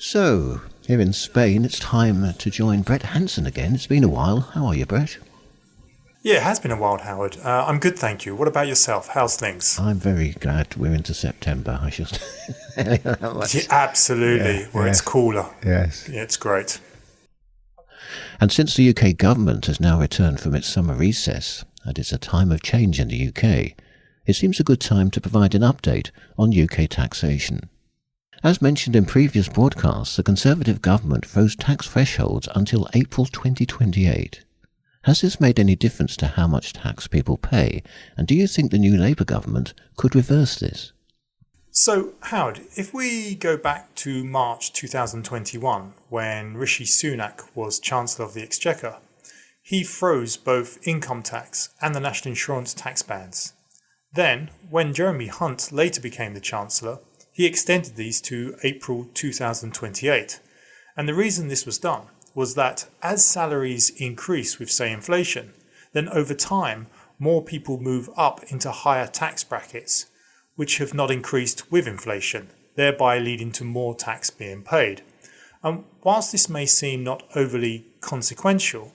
So, here in Spain, it's time to join Brett Hanson again. It's been a while. How are you, Brett? Yeah, it has been a while, Howard. I'm good, thank you. What about yourself? How's things? I'm very glad we're into September. I should Yeah, absolutely, where it's cooler. Yes. Yeah, it's great. And since the UK government has now returned from its summer recess, and it's a time of change in the UK, it seems a good time to provide an update on UK taxation. As mentioned in previous broadcasts, the Conservative government froze tax thresholds until April 2028. Has this made any difference to how much tax people pay, and do you think the new Labour government could reverse this? So, Howard, if we go back to March 2021, when Rishi Sunak was Chancellor of the Exchequer, he froze both income tax and the national insurance tax bands. Then, when Jeremy Hunt later became the Chancellor, he extended these to April 2028. And the reason this was done was that as salaries increase with, say, inflation, then over time, more people move up into higher tax brackets, which have not increased with inflation, thereby leading to more tax being paid. And whilst this may seem not overly consequential,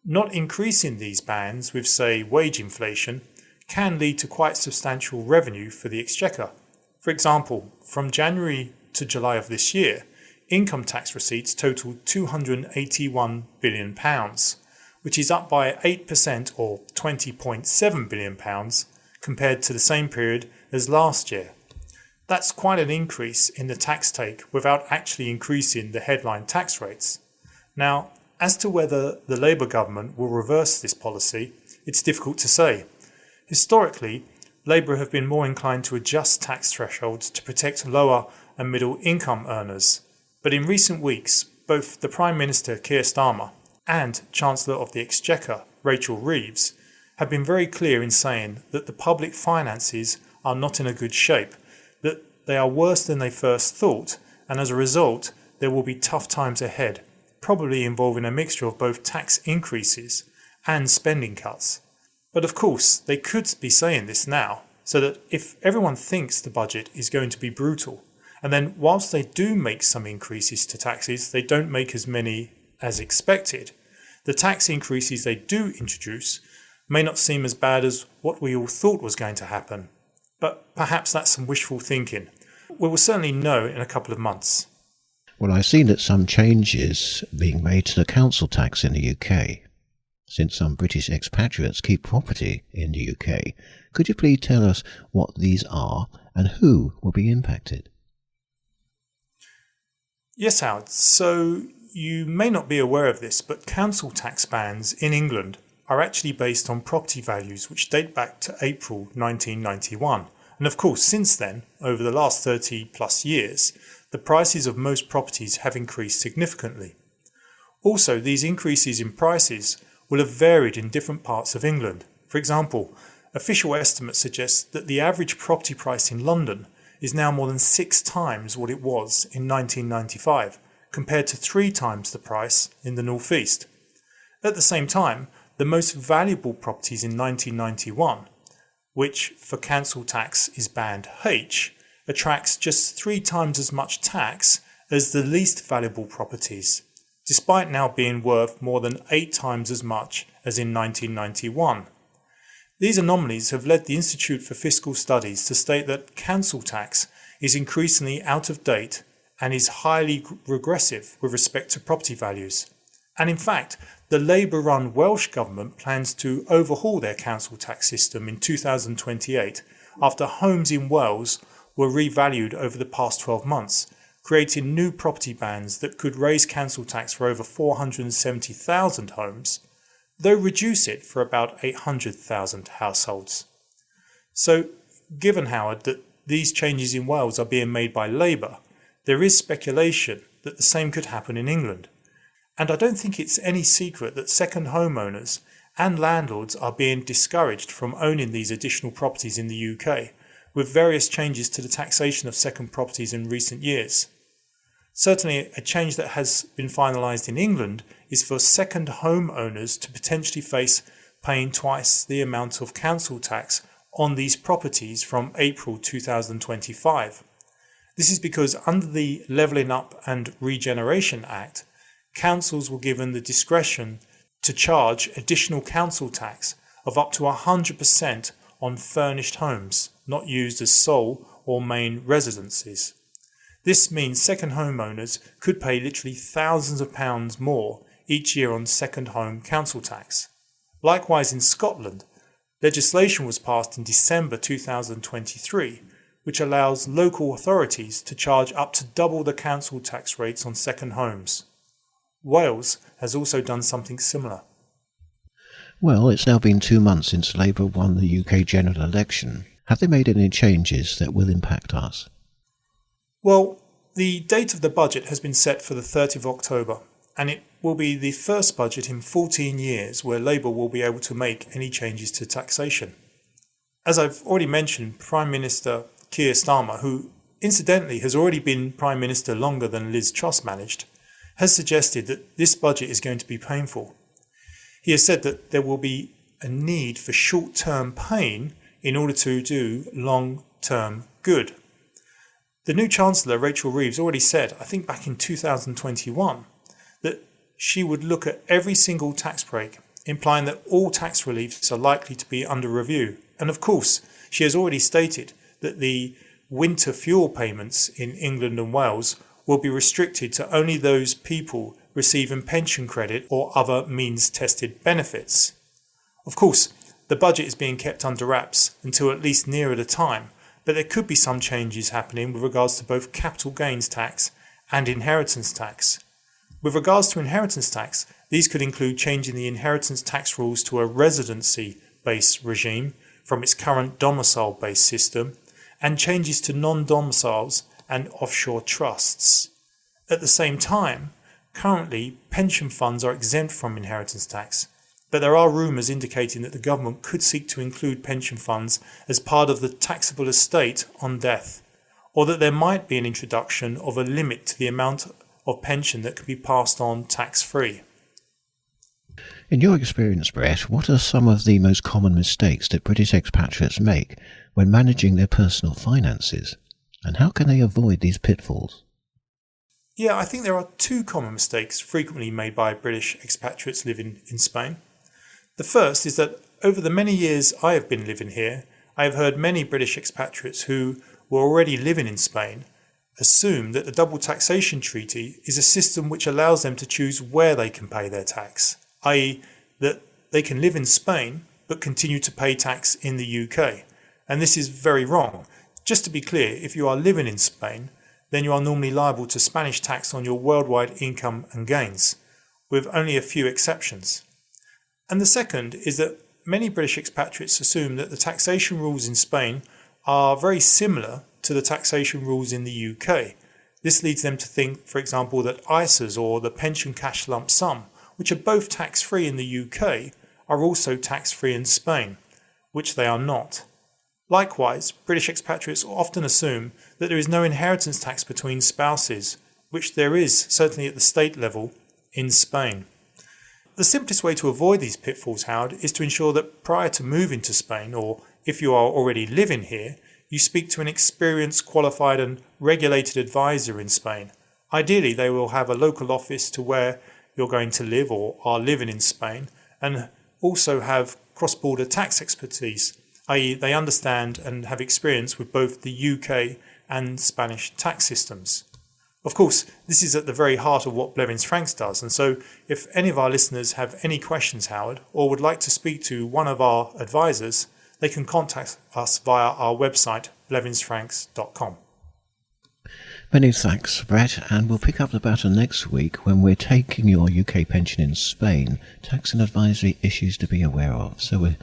not increasing these bands with, say, wage inflation can lead to quite substantial revenue for the Exchequer. For example, from January to July of this year, income tax receipts totaled £281 billion, which is up by 8% or £20.7 billion compared to the same period as last year. That's quite an increase in the tax take without actually increasing the headline tax rates. Now, as to whether the Labour government will reverse this policy, it's difficult to say. Historically, Labour have been more inclined to adjust tax thresholds to protect lower and middle income earners. But in recent weeks, both the Prime Minister Keir Starmer and Chancellor of the Exchequer Rachel Reeves have been very clear in saying that the public finances are not in a good shape, that they are worse than they first thought, and as a result, there will be tough times ahead, probably involving a mixture of both tax increases and spending cuts. But of course, they could be saying this now, so that if everyone thinks the budget is going to be brutal, and then whilst they do make some increases to taxes, they don't make as many as expected, the tax increases they do introduce may not seem as bad as what we all thought was going to happen. But perhaps that's some wishful thinking. We will certainly know in a couple of months. Well, I've seen that some changes being made to the council tax in the UK. Since some British expatriates keep property in the UK, could you please tell us what these are and who will be impacted? Yes, Howard. So you may not be aware of this, but council tax bands in England are actually based on property values which date back to April 1991. And of course, since then, over the last 30 plus years, the prices of most properties have increased significantly. Also, these increases in prices will have varied in different parts of England. For example, official estimates suggest that the average property price in London is now more than 6 times what it was in 1995, compared to 3 times the price in the North East. At the same time, the most valuable properties in 1991, which for council tax is band H, attracts just 3 times as much tax as the least valuable properties, despite now being worth more than 8 times as much as in 1991. These anomalies have led the Institute for Fiscal Studies to state that council tax is increasingly out of date and is highly regressive with respect to property values. And in fact, the Labour-run Welsh Government plans to overhaul their council tax system in 2028 after homes in Wales were revalued over the past 12 months, creating new property bands that could raise council tax for over 470,000 homes, though reduce it for about 800,000 households. So, given, Howard, that these changes in Wales are being made by Labour, there is speculation that the same could happen in England. And I don't think it's any secret that second homeowners and landlords are being discouraged from owning these additional properties in the UK, with various changes to the taxation of second properties in recent years. Certainly, a change that has been finalised in England is for second home owners to potentially face paying twice the amount of council tax on these properties from April 2025. This is because under the Levelling Up and Regeneration Act, councils were given the discretion to charge additional council tax of up to 100% on furnished homes not used as sole or main residences. This means second homeowners could pay literally thousands of pounds more each year on second home council tax. Likewise in Scotland, legislation was passed in December 2023, which allows local authorities to charge up to double the council tax rates on second homes. Wales has also done something similar. Well, it's now been 2 months since Labour won the UK general election. Have they made any changes that will impact us? Well, the date of the budget has been set for the 30th of October, and it will be the first budget in 14 years where Labour will be able to make any changes to taxation. As I've already mentioned, Prime Minister Keir Starmer, who incidentally has already been Prime Minister longer than Liz Truss managed, has suggested that this budget is going to be painful. He has said that there will be a need for short-term pain in order to do long-term good. The new Chancellor, Rachel Reeves, already said, I think back in 2021, that she would look at every single tax break, implying that all tax reliefs are likely to be under review. And of course, she has already stated that the winter fuel payments in England and Wales will be restricted to only those people receiving pension credit or other means-tested benefits. Of course, the budget is being kept under wraps until at least nearer the time, but there could be some changes happening with regards to both capital gains tax and inheritance tax. With regards to inheritance tax, these could include changing the inheritance tax rules to a residency-based regime from its current domicile-based system, and changes to non-domiciles and offshore trusts. At the same time, currently pension funds are exempt from inheritance tax, but there are rumours indicating that the government could seek to include pension funds as part of the taxable estate on death, or that there might be an introduction of a limit to the amount of pension that could be passed on tax-free. In your experience, Brett, what are some of the most common mistakes that British expatriates make when managing their personal finances, and how can they avoid these pitfalls? Yeah, I think there are two common mistakes frequently made by British expatriates living in Spain. The first is that over the many years I have been living here, I have heard many British expatriates who were already living in Spain assume that the double taxation treaty is a system which allows them to choose where they can pay their tax, i.e. that they can live in Spain but continue to pay tax in the UK. And this is very wrong. Just to be clear, if you are living in Spain, then you are normally liable to Spanish tax on your worldwide income and gains, with only a few exceptions. And the second is that many British expatriates assume that the taxation rules in Spain are very similar to the taxation rules in the UK. This leads them to think, for example, that ISAs or the pension cash lump sum, which are both tax-free in the UK, are also tax-free in Spain, which they are not. Likewise, British expatriates often assume that there is no inheritance tax between spouses, which there is, certainly at the state level, in Spain. The simplest way to avoid these pitfalls, Howard, is to ensure that prior to moving to Spain, or if you are already living here, you speak to an experienced, qualified and regulated advisor in Spain. Ideally, they will have a local office to where you're going to live or are living in Spain, and also have cross-border tax expertise, i.e. they understand and have experience with both the UK and Spanish tax systems. Of course, this is at the very heart of what Blevins Franks does, and so if any of our listeners have any questions, Howard, or would like to speak to one of our advisors, they can contact us via our website, blevinsfranks.com. Many thanks, Brett, and we'll pick up the baton next week when we're taking your UK pension in Spain, tax and advisory issues to be aware of. So we're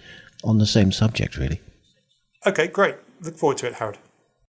on the same subject, really. Okay, great. Look forward to it, Howard.